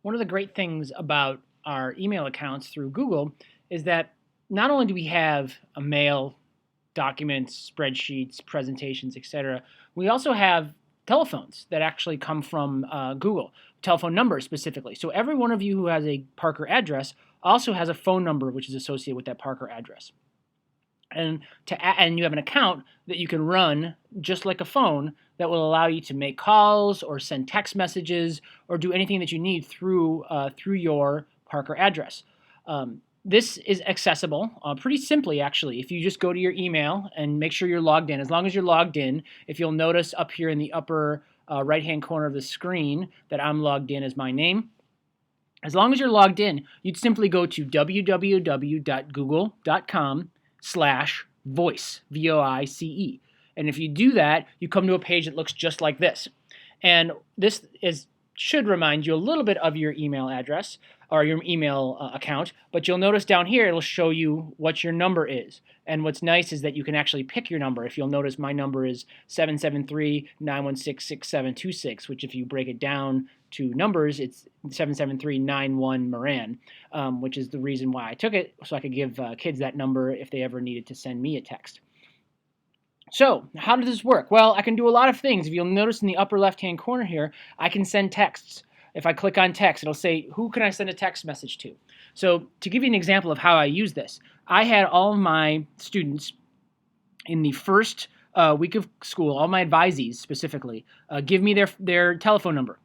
One of the great things about our email accounts through Google is that not only do we have a mail, documents, spreadsheets, presentations, etc., we also have telephones that actually come from Google, telephone numbers specifically. So every one of you who has a Parker address also has a phone number which is associated with that Parker address. And you have an account that you can run just like a phone that will allow you to make calls or send text messages or do anything that you need through your Parker address. This is accessible pretty simply, actually. If you just go to your email and make sure you're logged in, as long as you're logged in, if you'll notice up here in the upper right-hand corner of the screen that I'm logged in as my name, as long as you're logged in, you'd simply go to www.google.com/voice, V-O-I-C-E. And if you do that, you come to a page that looks just like this. And this should remind you a little bit of your email address or your email account, but you'll notice down here it'll show you what your number is. And what's nice is that you can actually pick your number. If you'll notice, my number is 773-916-6726, which if you break it down to numbers, it's 77391 Moran, which is the reason why I took it, so I could give kids that number if they ever needed to send me a text. So how does this work? Well, I can do a lot of things. If you'll notice in the upper left-hand corner here, I can send texts. If I click on text, it'll say, who can I send a text message to? So to give you an example of how I use this, I had all of my students in the first week of school, all my advisees specifically, give me their telephone number.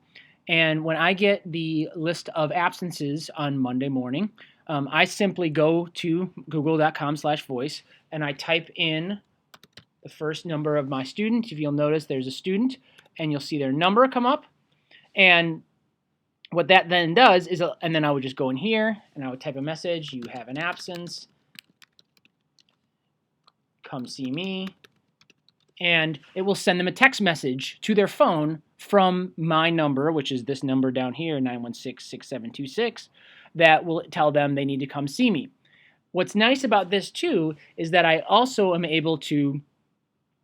And when I get the list of absences on Monday morning, I simply go to google.com/voice and I type in the first number of my student. If you'll notice, there's a student, and you'll see their number come up. And what that then does is, and then I would just go in here, and I would type a message, you have an absence, come see me, and it will send them a text message to their phone from my number, which is this number down here, 916-6726, that will tell them they need to come see me. What's nice about this, too, is that I also am able to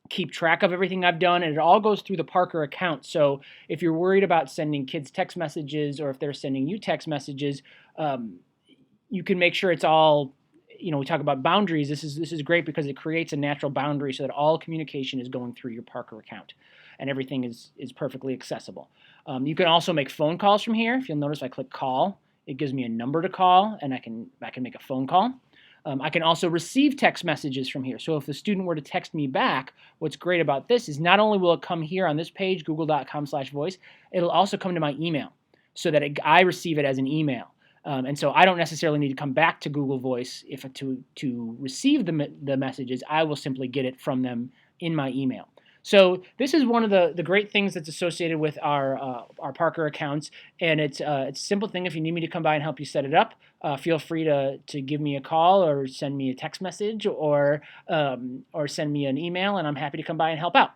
keep track of everything I've done, and it all goes through the Parker account. So if you're worried about sending kids text messages or if they're sending you text messages, you can make sure it's all, we talk about boundaries. This is great because it creates a natural boundary so that all communication is going through your Parker account and everything is perfectly accessible. You can also make phone calls from here. If you'll notice, if I click call, it gives me a number to call, and I can make a phone call. I can also receive text messages from here. So if the student were to text me back, what's great about this is not only will it come here on this page, google.com/voice, it'll also come to my email so that I receive it as an email. And so I don't necessarily need to come back to Google Voice to receive the messages. I will simply get it from them in my email. So this is one of the great things that's associated with our Parker accounts, and it's a simple thing. If you need me to come by and help you set it up, feel free to give me a call or send me a text message or send me an email, and I'm happy to come by and help out.